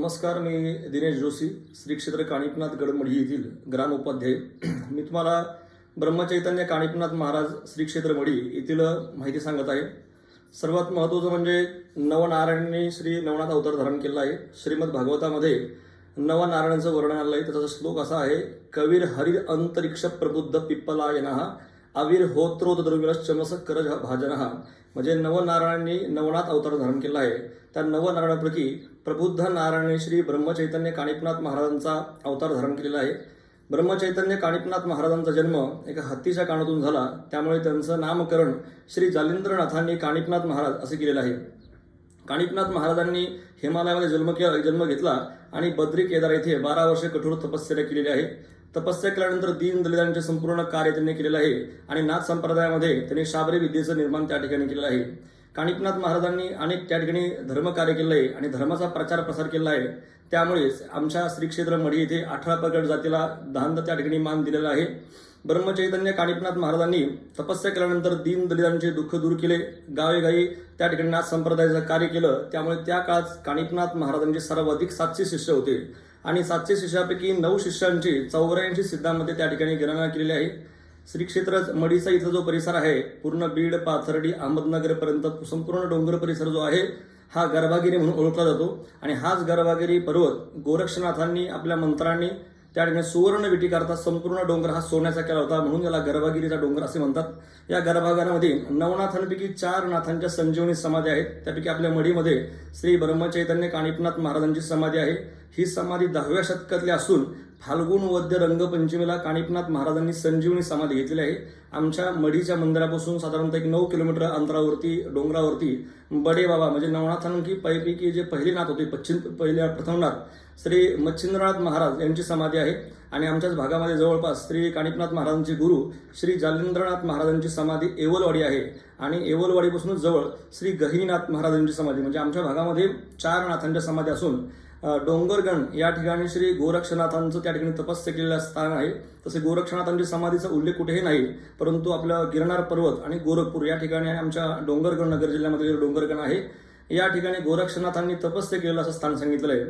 नमस्कार, मी दिनेश जोशी, श्री क्षेत्र काणिपनाथ गडमढी येथील ग्रामोपाध्याय. मी तुम्हाला ब्रह्मचैतन्य काणिपनाथ महाराज श्री क्षेत्र मढी येथील माहिती सांगत आहे. सर्वात महत्त्वाचं म्हणजे नवनारायणांनी श्री नवनाथ अवतार धारण केला आहे. श्रीमद भागवतामध्ये नवनारायणाचं वर्णन आलं आहे. त्याचा श्लोक असा आहे, कवीर हरिर अंतरिक्ष प्रबुद्ध पिप्पलायनः आविर होत्रोद्रविरश्चमस कर भाजनः. म्हणजे नवनारायणांनी नवनाथ अवतार धारण केला आहे. त्या नवनारायणापैकी प्रबुद्ध नारायण श्री ब्रह्मचैतन्य काणिपनाथ महाराजांचा अवतार धारण केलेला आहे. ब्रह्मचैतन्य काणिपनाथ महाराजांचा जन्म एका हत्तीच्या कानातून झाला. त्यामुळे त्यांचं नामकरण श्री जालिंद्रनाथांनी काणिपनाथ महाराज असे केलेलं आहे. काणिपनाथ महाराजांनी हिमालयामध्ये जन्म घेतला आणि बद्री केदार येथे 12 वर्षे कठोर तपश्चर्या केलेली आहे. तपस्या केल्यानंतर दीनदलितांचे संपूर्ण कार्य त्यांनी केलेलं आहे आणि नाथ संप्रदायामध्ये त्यांनी शाबरी विद्येचं निर्माण त्या ठिकाणी केलेलं आहे. काणिपनाथ महाराजांनी अनेक त्या ठिकाणी धर्मकार्य केलं आहे आणि धर्माचा प्रचार प्रसार केला आहे. त्यामुळेच आमच्या श्री क्षेत्र मढी येथे 18 प्रगट जातीला दांद त्या ठिकाणी मान दिलेला आहे. ब्रह्मचैतन्य काणिपनाथ महाराजांनी तपस्या केल्यानंतर दीनदलितांचे दुःख दूर केले, गावेगावी त्या ठिकाणी नाथ संप्रदायाचं कार्य केलं. त्यामुळे त्या काळात काणिपनाथ महाराजांचे सर्वाधिक 700 शिष्य होते आणि 700 शिष्यापैकी 9 शिष्यांची 84 सिद्धांमध्ये त्या ठिकाणी गणना केलेली आहे. श्री क्षेत्र मढीचा इथला जो परिसर आहे, पूर्ण बीड, पाथर्डी, अहमदनगरपर्यंत संपूर्ण डोंगर परिसर जो आहे हा गर्भागिरी म्हणून ओळखला जातो. आणि हाच गर्भागिरी पर्वत गोरक्षनाथांनी आपल्या मंत्रांनी त्या ठिकाणी सुवर्ण विटी करता संपूर्ण डोंगर हा सोन्याचा केला होता, म्हणून याला गर्भागिरीचा डोंगर असे म्हणतात. या गर्भागारामध्ये नवनाथांपैकी 4 नाथांच्या संजीवनी समाधी आहेत. त्यापैकी आपल्या मढीमध्ये श्री ब्रह्मचैतन्य काणिपनाथ महाराजांची समाधी आहे. ही समाधी 10व्या शतकातली असून फाल्गुन वद्य रंगपंचमीला काणिपनाथ महाराजांनी संजीवनी समाधी घेतलेली आहे. आमच्या मढीच्या मंदिरापासून साधारणतः 9 किलोमीटर अंतरावरती डोंगरावरती बडे बाबा म्हणजे नवनाथांकी पैकी जे पहिले नाथ होते, प्रथम नाथ श्री मच्छिंद्रनाथ महाराज यांची समाधी आहे. आणि आमच्याच भागामध्ये जवळपास श्री काणिपनाथ महाराजांचे गुरु श्री जालिंद्रनाथ महाराजांची समाधी एवलवाडी आहे. आणि एवलवाडीपासूनच जवळ श्री गहिनीनाथ महाराजांची समाधी, म्हणजे आमच्या भागामध्ये 4 नाथांच्या समाधी असून डोंगरगण या ठिकाणी श्री गोरक्षनाथांचं त्या ठिकाणी तपस्या केलेलं स्थान आहे. तसे गोरक्षनाथांच्या समाधीचा उल्लेख कुठेही नाही, परंतु आपलं गिरनार पर्वत आणि गोरखपूर या ठिकाणी आमच्या डोंगरगण नगर जिल्ह्यामध्ये डोंगरगण आहे. या ठिकाणी गोरक्षनाथांनी तपस्या केलेलं असं स्थान सांगितलं आहे.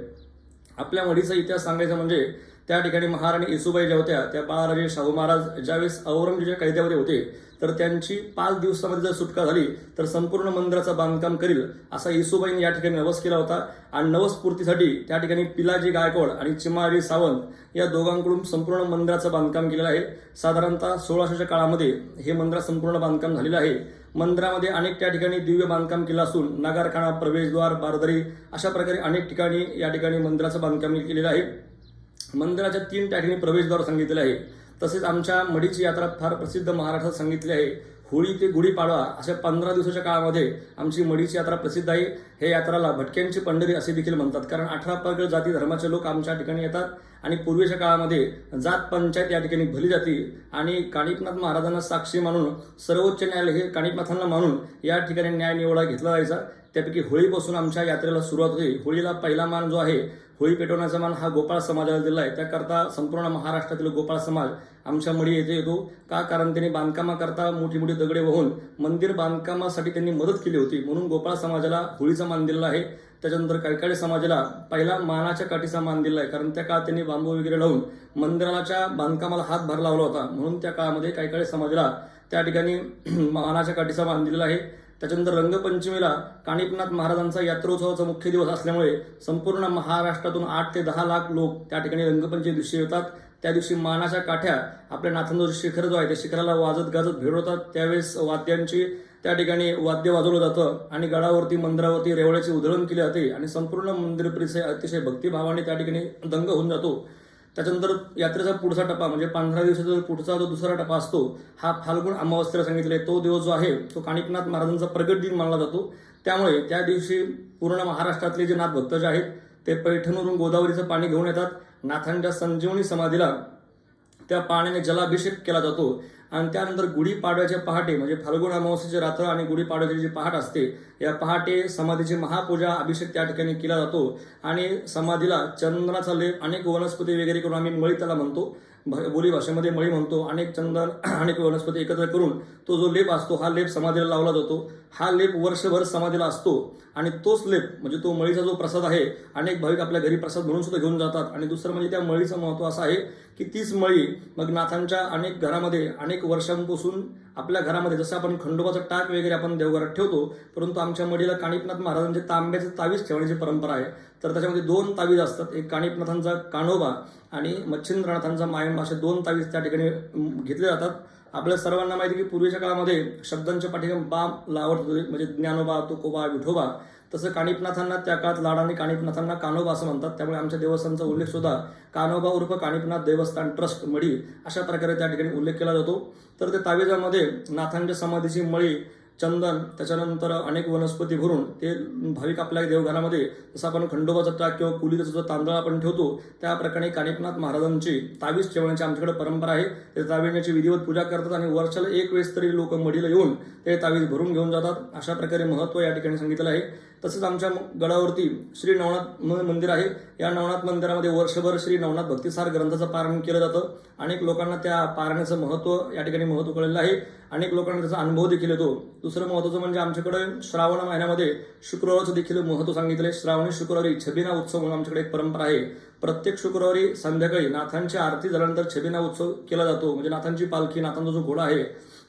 आपल्या मढीचा इतिहास सांगायचा म्हणजे त्या ठिकाणी महाराणी येसुबाई ज्या होत्या, त्या बाळराजे शाहू महाराज ज्यावेळेस औरंगजेबाच्या कैद्यामध्ये होते, तर त्यांची 5 दिवसामध्ये जर सुटका झाली तर संपूर्ण मंदिराचं बांधकाम करील असा येसुबाईंनी या ठिकाणी नवस केला होता. आणि नवसपूर्तीसाठी त्या ठिकाणी पिलाजी गायकवाड आणि चिमारी सावंत या दोघांकडून संपूर्ण मंदिराचं बांधकाम केलेलं आहे. साधारणतः 1600च्या काळामध्ये हे मंदिर संपूर्ण बांधकाम झालेलं आहे. मंदिरामध्ये अनेक त्या ठिकाणी दिव्य बांधकाम केलं असून नगारखाना, प्रवेशद्वार, बारदरी अशा प्रकारे अनेक ठिकाणी या ठिकाणी मंदिराचं बांधकाम केलेलं आहे. मंदिराच्या 3 त्या ठिकाणी प्रवेशद्वार सांगितलेले आहे. तसेच आमच्या मढीची यात्रा फार प्रसिद्ध महाराष्ट्रात सांगितली आहे. होळी ते गुढीपाडवा अशा 15 दिवसाच्या काळामध्ये आमची मढीची यात्रा प्रसिद्ध आहे. हे यात्राला भटक्यांची पंढरी असे देखील म्हणतात, कारण 18 प्रगट जाती धर्माचे लोक आमच्या ठिकाणी येतात. आणि पूर्वीच्या काळामध्ये जात पंचायत या ठिकाणी भली जाती आणि काणिपनाथ महाराजांना साक्षी मानून सर्वोच्च न्यायालय हे काणिपनाथांना मानून या ठिकाणी न्याय निवडा घेतला जायचा. त्यापैकी होळीपासून आमच्या यात्रेला सुरुवात होते. होळीला पहिला मान जो आहे, होळी पेटवण्याचा मान हा गोपाळ समाजाला दिला आहे. त्याकरता संपूर्ण महाराष्ट्रातील गोपाळ समाज आमच्या मढी येथे येतो. का? कारण त्यांनी बांधकामाकरता मोठी मोठी दगडे वाहून मंदिर बांधकामासाठी त्यांनी मदत केली होती, म्हणून गोपाळ समाजाला होळीचा मान दिलेला आहे. त्याच्यानंतर कैकाडी समाजाला पहिला मानाच्या काठीचा मान दिला आहे, कारण त्या काळात त्यांनी बांबू वगैरे लावून मंदिराच्या बांधकामाला हातभार लावला होता, म्हणून त्या काळामध्ये कैकाडी समाजाला त्या ठिकाणी मानाच्या काठीचा मान दिलेला आहे. त्याच्यानंतर रंगपंचमीला काणिपनाथ महाराजांचा यात्रोत्सवाचा मुख्य दिवस असल्यामुळे संपूर्ण महाराष्ट्रातून 8 ते 10 लाख लोक त्या ठिकाणी रंगपंचमी दिवशी येतात. त्या दिवशी मानाच्या काठ्या आपल्या नाथांचं शिखर जो आहे त्या शिखराला वाजत गाजत भेटवतात. त्यावेळेस वाद्यांची त्या ठिकाणी वाद्य वाजवलं जातं आणि गडावरती मंदिरावरती रेवळ्याची उधळण केली जाते आणि संपूर्ण मंदिर परिसर अतिशय भक्तिभावाने त्या ठिकाणी दंग होऊन जातो. त्याच्यानंतर यात्रेचा पुढचा टप्पा म्हणजे 15 दिवसाचा पुढचा जो दुसरा टप्पा असतो हा फाल्गुन अमावस्येला सांगितलेला आहे. तो दिवस जो आहे तो काणिपनाथ महाराजांचा प्रगट दिन मानला जातो. त्यामुळे त्या दिवशी पूर्ण महाराष्ट्रातले जे नाथ भक्त जे आहेत ते पैठणवरून गोदावरीचं पाणी घेऊन येतात. नाथांच्या संजीवनी समाधीला त्या पाण्याने जलाभिषेक केला जातो आणि त्यानंतर गुढीपाडव्याच्या पहाटे म्हणजे फाल्गुन अमावस्येचे रात्र आणि गुढीपाडव्याची जी पहाट असते, या पहाटे समाधीची महापूजा अभिषेक त्या ठिकाणी केला जातो आणि समाधीला चंदनाचा लेप, अनेक वनस्पती वगैरे करून आम्ही मळी त्याला म्हणतो, बोली भाषेमध्ये मळी म्हणतो, अनेक चंदन अनेक वनस्पती एकत्र करून तो जो लेप असतो हा लेप समाधीला लावला जातो. हा लेप वर्षभर समाधीला असतो आणि तोच लेप म्हणजे तो मळीचा जो प्रसाद आहे, अनेक भाविक आपल्या घरी प्रसाद म्हणून सुद्धा घेऊन जातात. आणि दुसरं म्हणजे त्या मळीचं महत्त्व असं आहे की तीच मळी मग नाथांच्या अनेक घरामध्ये अनेक वर्षांपासून आपल्या घरामध्ये, जसं आपण खंडोबाचं टाक वगैरे आपण देवघरात ठेवतो, परंतु आमच्या मळीला काणिपनाथ महाराजांचे तांब्याचे तावीज ठेवण्याची परंपरा आहे. तर त्याच्यामध्ये 2 तावीज असतात, एक काणिपनाथांचा कान्होबा आणि मच्छिंद्रनाथांचा मायंबा, असे 2 तावीज त्या ठिकाणी घेतले जातात. आपल्या सर्वांना माहिती की पूर्वीच्या काळामध्ये शब्दांच्या पाठीमागे बाम लावत होते, म्हणजे ज्ञानोबा, तुकोबा, विठोबा. तसं काणिपनाथांना त्या काळात लाडाने काणिपनाथांना कान्होबा असं म्हणतात. त्यामुळे आमच्या देवस्थानचा उल्लेख सुद्धा कान्होबा उर्फ काणिपनाथ देवस्थान ट्रस्ट मढी अशा प्रकारे त्या ठिकाणी उल्लेख केला जातो. तर ते तावीजामध्ये नाथांच्या समाधीची मळी, चंदन, त्याच्यानंतर अनेक वनस्पती भरून ते भाविक आपल्या देवघरामध्ये, जसं आपण खंडोबाचा टाक किंवा कुलीचा जो तांदळा आपण ठेवतो त्या प्रकारे काणिपनाथ महाराजांची तावीज ठेवण्याची आमच्याकडे परंपरा आहे. ते तावीजाची विधिवत पूजा करतात आणि वर्षाला एक वेळेस तरी लोक मढीला येऊन ते तावीज भरून घेऊन जातात. अशा प्रकारे महत्त्व या ठिकाणी सांगितलेलं आहे. तसंच आमच्या गडावरती श्री नवनाथ मंदिर आहे. या नवनाथ मंदिरामध्ये वर्षभर श्री नवनाथ भक्तिसार ग्रंथाचं पारायण केलं जातं. अनेक लोकांना त्या पारायणाचं महत्त्व या ठिकाणी महत्त्व कळलेलं आहे. अनेक लोकांना त्याचा अनुभव देखील येतो. दुसरं महत्त्वाचं म्हणजे आमच्याकडे श्रावण महिन्यामध्ये शुक्रवाराचं देखील महत्त्व सांगितलं आहे. श्रावणी शुक्रवारी छबिना उत्सव म्हणून आमच्याकडे एक परंपरा आहे. प्रत्येक शुक्रवारी संध्याकाळी नाथांची आरती झाल्यानंतर छबिना उत्सव केला जातो. म्हणजे नाथांची पालखी, नाथांचा जो घोडा आहे,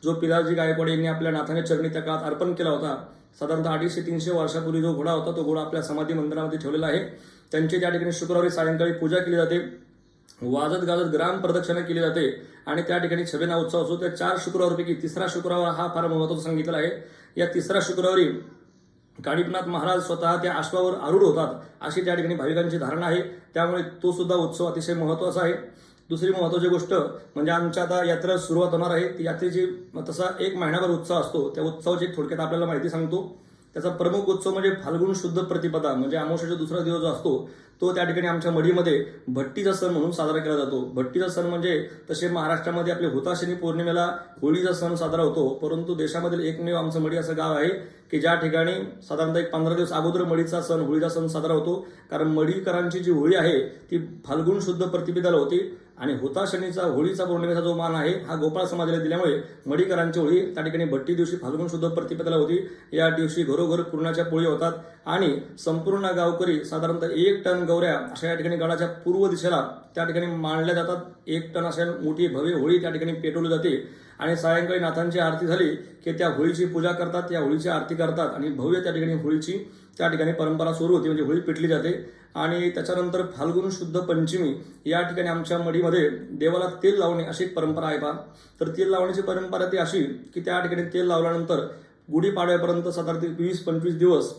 जो पिलाजी गायकवाड यांनी आपल्या नाथांच्या चरणी त्या काळात अर्पण केला होता, साधारणतः 250-300 वर्षापूर्वी जो घोडा होता तो घोडा आपल्या समाधी मंदिरामध्ये ठेवलेला आहे. त्यांची त्या ठिकाणी शुक्रवारी सायंकाळी पूजा केली जाते, वाजत गाजत ग्राम प्रदक्षिणा केली जाते आणि त्या ठिकाणी छबिना उत्सव असतो. त्या 4 शुक्रवारपैकी तिसरा शुक्रवार हा फार महत्त्वाचा सांगितलेला आहे. या तिसऱ्या शुक्रवारी काणिपनाथ महाराज स्वतः त्या अश्वावर आरूढ होतात अशी त्या ठिकाणी भाविकांची धारणा आहे. त्यामुळे तो सुद्धा उत्सव अतिशय महत्त्वाचा आहे. दुसरी महत्त्वाची गोष्ट म्हणजे आमच्या आता यात्रा सुरुवात होणार आहे. ती यात्रेची तसा 1 महिनाभर उत्सव असतो. त्या उत्सवाची थोडक्यात आपल्याला माहिती सांगतो. त्याचा प्रमुख उत्सव म्हणजे फाल्गुन शुद्ध प्रतिपदा म्हणजे अमावस्येचा दुसरा दिवस जो असतो तो त्या ठिकाणी आमच्या मढीमध्ये भट्टीचा सण म्हणून साजरा केला जातो. भट्टीचा सण म्हणजे तसे महाराष्ट्रामध्ये आपले हुताशनी पौर्णिमेला होळीचा सण साजरा होतो, परंतु देशामधील एकमेव आमचं मढी असं गाव आहे की ज्या ठिकाणी साधारणतः 15 दिवस अगोदर मढीचा सण, होळीचा सण साजरा होतो. कारण मढीकरांची जी होळी आहे ती फाल्गुन शुद्ध प्रतिपदाला होती आणि हुताशनीचा होळीचा पौर्णिमेचा जो मान आहे हा गोपाळ समाजाला दिल्यामुळे मढीकरांची होळी त्या ठिकाणी भट्टी दिवशी फाल्गुन शुद्ध प्रतिपदाला होती. या दिवशी घरोघर पुरणाच्या पोळी होतात आणि संपूर्ण गावकरी साधारणतः 1 टन गौऱ्या अशा या ठिकाणी गडाच्या पूर्व दिशेला त्या ठिकाणी मांडल्या जातात. 1 टन अशा मोठी भव्य होळी त्या ठिकाणी पेटवली जाते आणि सायंकाळी नाथांची आरती झाली की त्या होळीची पूजा करतात, त्या होळीची आरती करतात आणि भव्य त्या ठिकाणी होळीची त्या ठिकाणी परंपरा सुरू होती, म्हणजे होळी पेटली जाते. आणि त्याच्यानंतर फाल्गुन शुद्ध पंचमी या ठिकाणी आमच्या मढीमध्ये देवाला तेल लावणे अशी एक परंपरा आहे पहा. तर तेल लावण्याची परंपरा ती अशी की त्या ठिकाणी तेल लावल्यानंतर गुढीपाडव्यापर्यंत साधारण 20-25 दिवस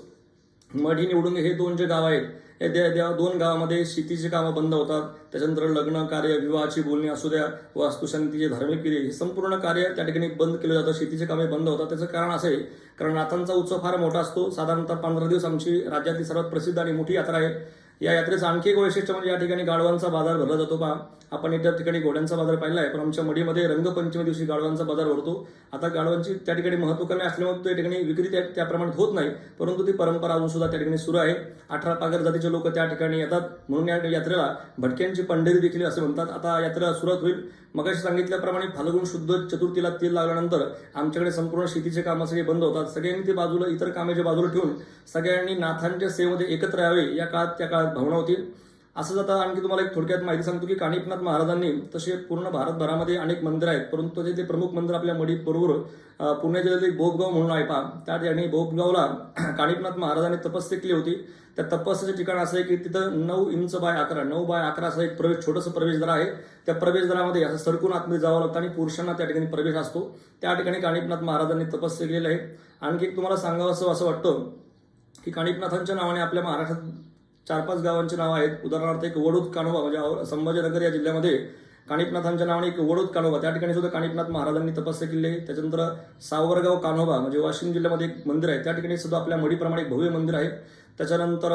मढी निवडून हे 2 जे गाव आहेत या 2 गावामध्ये शेतीची कामं बंद होतात. त्याच्यानंतर लग्न कार्य, विवाहाची बोलणी असू द्या, वास्तुशांतीचे धार्मिक क्रिया, हे संपूर्ण कार्य त्या ठिकाणी बंद केलं जातं, शेतीची कामे बंद होतात. त्याचं कारण असं आहे कारण नाथांचा उत्सव फार मोठा असतो. साधारणतः 15 दिवस आमची राज्यातली सर्वात प्रसिद्ध आणि मोठी यात्रा आहे. या यात्रेचं आणखी एक वैशिष्ट्य म्हणजे या ठिकाणी गाढवांचा बाजार भरला जातो पहा. आपण इतर ठिकाणी घोड्यांचा बाजार पाहिला आहे, पण आमच्या मढीमध्ये रंगपंचमी दिवशी गाढवांचा बाजार भरतो. आता गाढवांची त्या ठिकाणी महत्त्व कमी असल्यामुळे त्या ठिकाणी विक्री त्या प्रमाणात होत नाही, परंतु ती परंपरा अजून सुद्धा त्या ठिकाणी सुरू आहे. 18 पागर जातीचे लोक त्या ठिकाणी येतात, म्हणून या यात्रेला भटक्यांची पंढरी देखील असे म्हणतात. आता यात्रेला सुरुवात होईल. मगाशी सांगितल्याप्रमाणे फाल्गुन शुद्ध चतुर्थीला तेल लागल्यानंतर आमच्याकडे संपूर्ण शेतीचे कामं सगळे बंद होतात. सगळ्यांनी ते बाजूला, इतर कामाच्या बाजूला ठेवून सगळ्यांनी नाथांच्या सेवेमध्ये एकत्र यावे या काळात त्या काळात भावना होती. असं जाता आणखी तुम्हाला एक थोडक्यात माहिती सांगतो की काणिपनाथ महाराजांनी तसे पूर्ण भारतभरामध्ये अनेक मंदिर आहेत, परंतु ते प्रमुख मंदिर आपल्या मढी बरोबर पुणे जिल्ह्यातील बोपगाव म्हणून आहे पहा. त्या ठिकाणी बोपगावला काणिपनाथ महाराजांनी तपस्या केली होती. त्या तपस्याचे ठिकाण असं आहे की तिथं 9 इंच बाय 11 9 बाय 11 असं एक छोटंसं प्रवेशद्वार आहे. त्या प्रवेशद्वारामध्ये असं सरकून आतमध्ये जावं लागतं आणि पुरुषांना त्या ठिकाणी प्रवेश असतो. त्या ठिकाणी काणिपनाथ महाराजांनी तपस्या केलेली आहे. आणखी तुम्हाला सांगावं असं वाटतं की काणिपनाथांच्या नावाने आपल्या महाराष्ट्रात 4-5 गावांची नावं आहेत. उदाहरणार्थ एक वडूद कान्होबा म्हणजे संभाजीनगर या जिल्ह्यामध्ये काणिपनाथांच्या नावाने एक वडूद कान्होबा त्या ठिकाणी सुद्धा काणिपनाथ महाराजांनी तपस्या केली आहे. त्याच्यानंतर सावरगाव कान्होबा म्हणजे वाशिम जिल्ह्यामध्ये एक मंदिर आहे, त्या ठिकाणी सुद्धा आपल्या मढीप्रमाणे एक भव्य मंदिर आहे. त्याच्यानंतर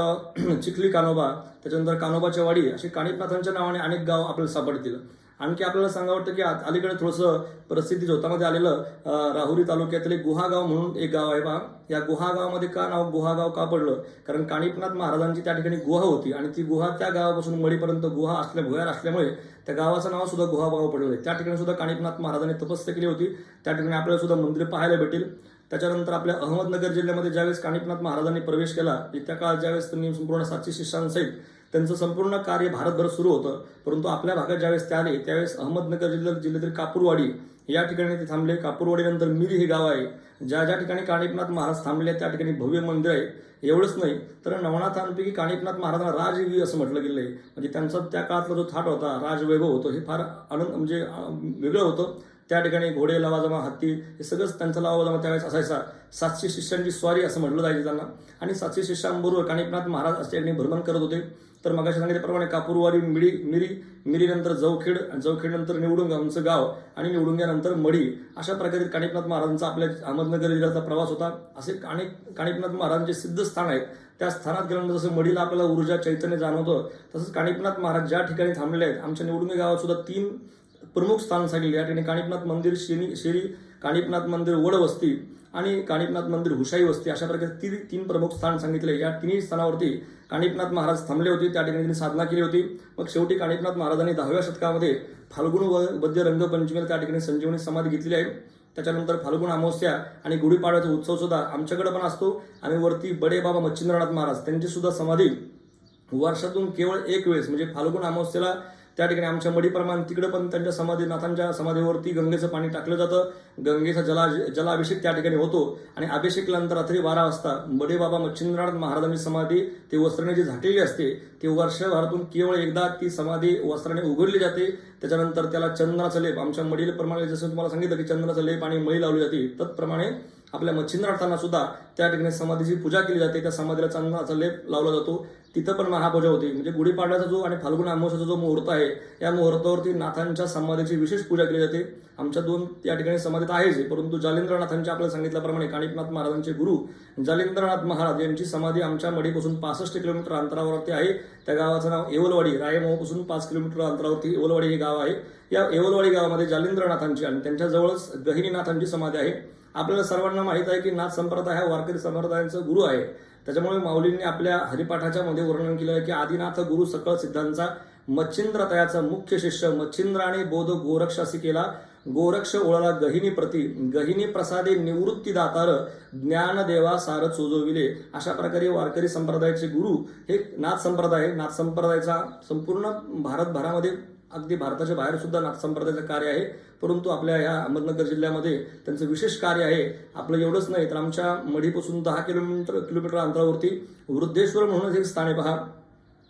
चिखली कान्होबा, त्याच्यानंतर कान्होबाच्या वाडी, अशी काणिपनाथांच्या नावाने अनेक गाव आपल्याला सापडतील. आणखी आपल्याला सांगावं वाटतं की अलीकडे थोडंसं प्रसिद्धी झोतामध्ये आलेलं राहुरी तालुक्यातील एक गुहागाव म्हणून एक गाव आहे पहा. या गुहागावामध्ये का नाव गुहागाव का पडलं? कारण काणिपनाथ महाराजांची त्या ठिकाणी गुहा होती आणि ती गुहा त्या गावापासून मडीपर्यंत भुयार असल्यामुळे त्या गावाचं नाव सुद्धा गुहागाव पडलं आहे. त्या ठिकाणी सुद्धा काणिपनाथ महाराजांनी तपस्या केली होती. त्या ठिकाणी आपल्याला सुद्धा मंदिर पाहायला भेटेल. त्याच्यानंतर आपल्या अहमदनगर जिल्ह्यामध्ये ज्यावेळेस काणिपनाथ महाराजांनी प्रवेश केला त्या काळात ज्यावेळेस त्यांनी संपूर्ण 700 शिष्यांसहित त्यांचं संपूर्ण कार्य भारतभर सुरू होतं. परंतु आपल्या भागात ज्यावेळेस ते आले त्यावेळेस अहमदनगर जिल्ह्यातील कापूरवाडी या ठिकाणी ते थांबले. कापूरवाडीनंतर मिरी हे गाव आहे. ज्या ठिकाणी काणिपनाथ महाराज थांबले त्या ठिकाणी भव्य मंदिर आहे. एवढंच नाही तर नवनाथांपैकी काणिपनाथ महाराजांना राजयोगी असं म्हटलं गेलं आहे. म्हणजे त्यांचा त्या काळातला जो थाट होता, राजवैभव होतं, हे फार आनंद म्हणजे वेगळं होतं. त्या ठिकाणी घोडे, लवाजमा, हत्ती हे सगळंच त्यांचा लवाजमा त्यावेळेस असायचा. 700 शिष्यांची स्वारी असं म्हटलं जायचं त्यांना. आणि 700 शिष्यांबरोबर काणिपनाथ महाराज असे भ्रमण करत होते. तर मगाशी सांगितल्याप्रमाणे कापूरवाडी, मिरीनंतर जवखेडनंतर निवडुंगा आमचं गाव आणि निवडुंग्यानंतर मढी, अशा प्रकारे काणिपनाथ महाराजांचा आपल्या अहमदनगर जिल्ह्याचा प्रवास होता. असे काणिपनाथ महाराजांचे सिद्ध स्थान आहेत. त्या स्थानात गेल्यानंतर जसं मढीला आपल्याला ऊर्जा चैतन्य जाणवतं तसंच काणिपनाथ महाराज ज्या ठिकाणी थांबलेले आहेत आमच्या निवडुंगे गावात सुद्धा 3 प्रमुख स्थान सांगितले. या ठिकाणी काणिपनाथ मंदिर शेरी, काणिपनाथ मंदिर वडवस्ती आणि काणिपनाथ मंदिर हुशाई वस्ती, अशा प्रकारे 3 प्रमुख स्थान सांगितले. या 3 स्थानावरती काणिपनाथ महाराज थांबले होते. त्या ठिकाणी त्यांनी साधना केली होती. मग शेवटी काणिपनाथ महाराजांनी 10व्या शतकामध्ये फाल्गुन वद्य रंगपंचमीला त्या ठिकाणी संजीवनी समाधी घेतलेली आहे. त्याच्यानंतर फाल्गुन अमावस्या आणि गुढीपाडव्याचा उत्सव सुद्धा आमच्याकडे पण असतो. आणि वरती बडे बाबा मच्छिंद्रनाथ महाराज त्यांची सुद्धा समाधी वर्षातून केवळ एक वेळेस म्हणजे फाल्गुन अमावस्येला त्या ठिकाणी आमच्या मडीप्रमाणे तिकडे पण त्यांच्या नाथांच्या समाधीवरती गंगेचं पाणी टाकलं जातं. गंगेचा जलाभिषेक त्या ठिकाणी होतो. आणि अभिषेकल्यानंतर रात्री 12 वाजता बडे बाबा मच्छिंद्रनाथ महाराजांची समाधी ती वस्त्राने जी झाकलेली असते ती वर्षभरातून केवळ एकदा ती समाधी वस्त्राने उघडली जाते. त्याच्यानंतर त्याला चंदनाचा लेप, आमच्या मडीप्रमाणे जसं तुम्हाला सांगितलं की चंदनाचा लेप आणि मळी लावली जाते, तत्प्रमाणे आपल्या मच्छिंद्रनाथांना सुद्धा त्या ठिकाणी समाधीची पूजा केली जाते. त्या समाधीला चंदनाचा लेप लावला जातो. तिथं पण महापूजा होती. म्हणजे गुढीपाडव्याचा जो आणि फाल्गुन अमावस्याचा जो मुहूर्त आहे या मुहूर्तावरती नाथांच्या समाधीची विशेष पूजा केली जाते. आमच्या 2 या ठिकाणी समाधीत आहेच. परंतु जालिंद्रनाथांच्या आपल्याला सांगितल्याप्रमाणे काणिपनाथ महाराजांचे गुरु जालिंद्रनाथ महाराज यांची समाधी आमच्या मडीपासून 65 किलोमीटर अंतरावरती आहे. त्या गावाचं नाव येवलवाडी, रायमोहपासून 5 किलोमीटर अंतरावरती येवलवाडी हे गाव आहे. या येवलवाडी गावामध्ये जालिंद्रनाथांची आणि त्यांच्याजवळच गहिनीनाथांची समाधी आहे. आपल्याला सर्वांना माहित आहे की नाथ संप्रदाय हा वारकरी संप्रदायांचा गुरु आहे. त्याच्यामुळे माऊलींनी आपल्या हरिपाठाच्या मध्ये वर्णन केलं आहे की आदिनाथ गुरु सकळ सिद्धांचा मच्छिंद्रतयाचा मुख्य शिष्य मच्छिंद्राने बोध गोरक्षासी केला. गोरक्ष ओळला गहिनी प्रती, गहिनी प्रसादे निवृत्ती दातार, ज्ञानदेवा सार चोजविले. अशा प्रकारे वारकरी संप्रदायाचे गुरु हे नाथ संप्रदाय. नाथ संप्रदायाचा संपूर्ण भारतभरामध्ये अगदी भारताच्या बाहेर सुद्धा नाथ संप्रदायाचं कार्य आहे. परंतु आपल्या या अहमदनगर जिल्ह्यामध्ये त्यांचं विशेष कार्य आहे. आपलं एवढंच नाही तर आमच्या मढीपासून 10 किलोमीटर अंतरावरती वृद्धेश्वर म्हणून एक स्थान आहे पहा.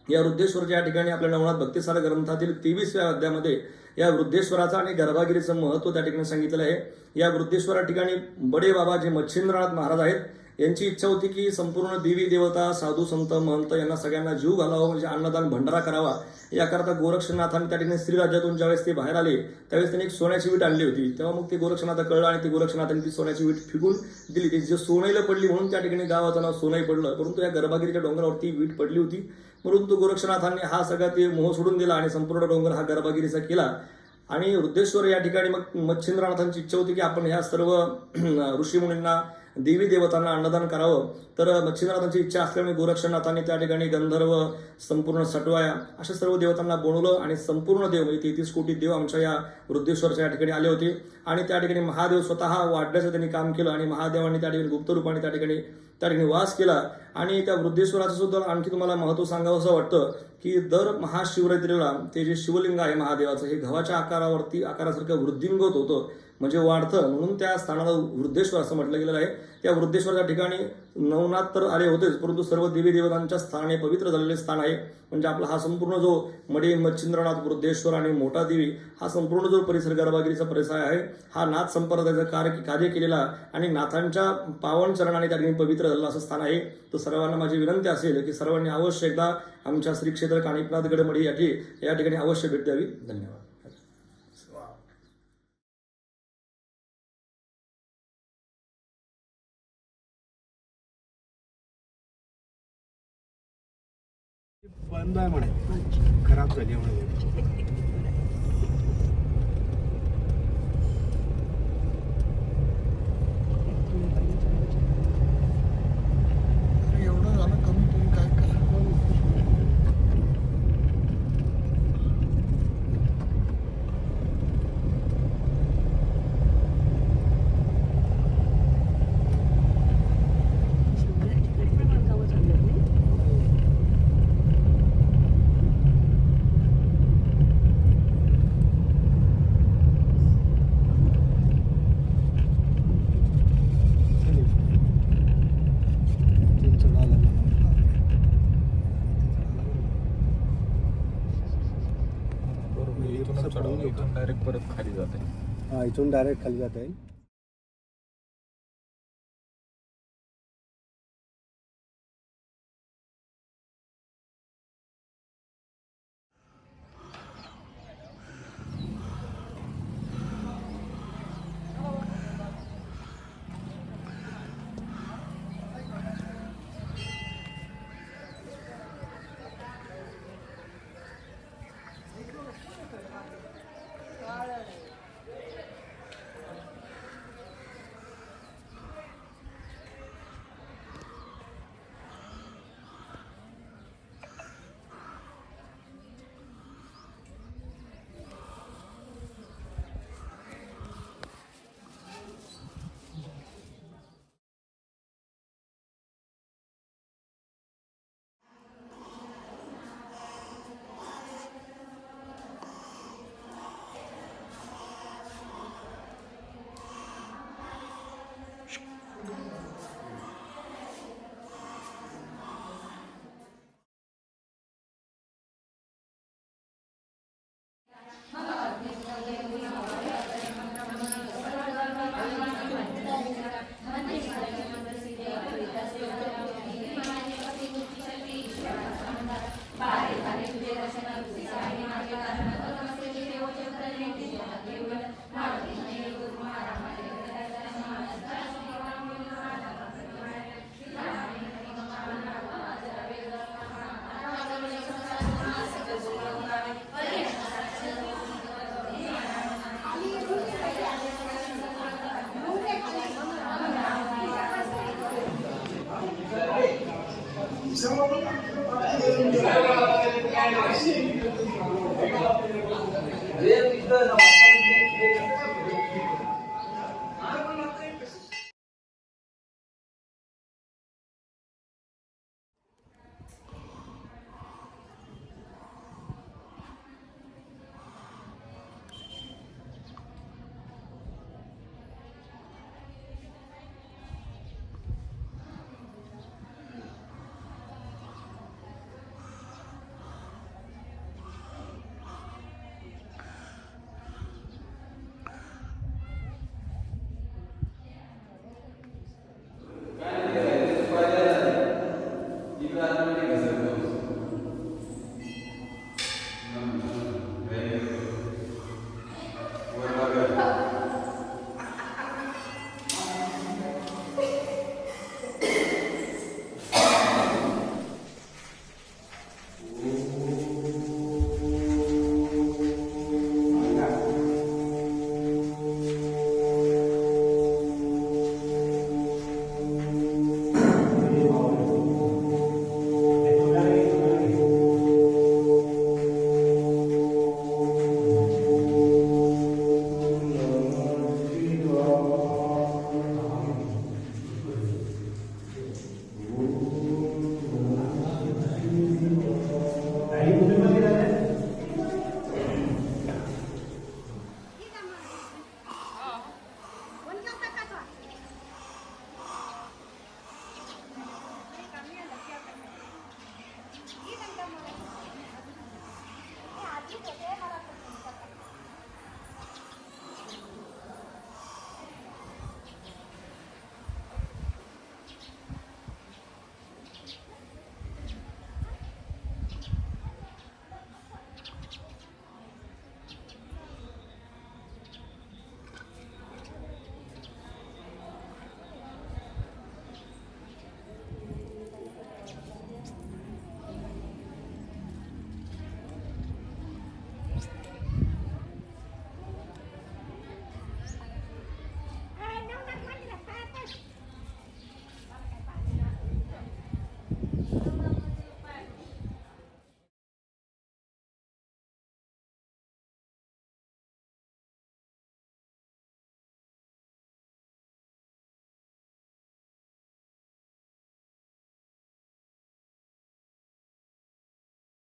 या वृद्धेश्वरच्या ठिकाणी आपल्या नवनाथ भक्तिसार ग्रंथातील 23व्या अध्यायामध्ये या वृद्धेश्वराचं आणि गर्भागिरीचं महत्त्व त्या ठिकाणी सांगितलेलं आहे. या वृद्धेश्वरा ठिकाणी बडे बाबा जे मच्छिंद्रनाथ महाराज आहेत यांची इच्छा होती की संपूर्ण देवी देवता, साधू संत, महंत यांना सगळ्यांना जीव घालावा, म्हणजे अन्नदान भंडारा करावा. याकरता गोरक्षनाथांनी त्या ठिकाणी श्रीराज्यातून ज्यावेळेस ते बाहेर आले त्यावेळेस त्यांनी एक सोन्याची वीट आणली होती. तेव्हा मग ते गोरक्षनाथ कळलं आणि ते गोरक्षनाथांनी ती सोन्याची वीट फेकून दिली. ती जे सोनईला पडली म्हणून त्या ठिकाणी गावाचं नाव सोनई पडलं. परंतु या गर्भागिरीच्या डोंगरावरती वीट पडली होती. परंतु गोरक्षनाथांनी हा सगळा ते मोह सोडून दिला आणि संपूर्ण डोंगर हा गर्भागिरीचा केला. आणि वृद्धेश्वर या ठिकाणी मग मच्छिंद्रनाथांची इच्छा होती की आपण ह्या सर्व ऋषीमुनींना, देवी देवतांना अन्नदान करावं. तर मच्छिंद्रनाथांची इच्छा असल्यामुळे गोरक्षनाथांनी त्या ठिकाणी गंधर्व, संपूर्ण सटवाया अशा सर्व देवतांना बोलवलं आणि संपूर्ण देव म्हणजे 33 कोटी देव आमच्या या वृद्धेश्वरच्या या ठिकाणी आले होते. आणि त्या ठिकाणी महादेव स्वतः वाढण्याचं त्यांनी काम केलं आणि महादेवांनी त्या ठिकाणी गुप्त रूपाने त्या ठिकाणी वास केला. आणि त्या वृद्धेश्वराचं सुद्धा आणखी तुम्हाला महत्त्व सांगावं असं वाटतं की दर महाशिवरात्रीला ते जे शिवलिंग आहे महादेवाचं हे गव्हाच्या आकारासारखं वृद्धिंगत होतं, म्हणजे वाढतं, म्हणून त्या स्थानाला वृद्धेश्वर असं म्हटलं गेलेलं आहे. त्या वृद्धेश्वरच्या ठिकाणी नवनाथ तर आले होतेच परंतु सर्व देवी देवतांच्या स्थानाने पवित्र झालेले स्थान आहे. म्हणजे आपला हा संपूर्ण जो मढी, मच्छिंद्रनाथ, वृद्धेश्वर आणि मोठा देवी हा संपूर्ण जो परिसर गर्भागिरीचा परिसर आहे हा नाथ संप्रदायाचं कार्य केलेला आणि नाथांच्या पावन चरणाने त्या ठिकाणी पवित्र झालेलं असं स्थान आहे. तर सर्वांना माझी विनंती असेल की सर्वांनी अवश्य एकदा आमच्या श्री क्षेत्र काणिपनाथ गडमढी या ठिकाणी अवश्य भेट द्यावी. धन्यवाद. बंद आहे म्हणे, खराब झाली म्हणे. म्हणजे इथूनच कसं चढवून पळून इथून डायरेक्ट परत खाली जाते. हां, इथून डायरेक्ट खाली जाता येईल. Dia kita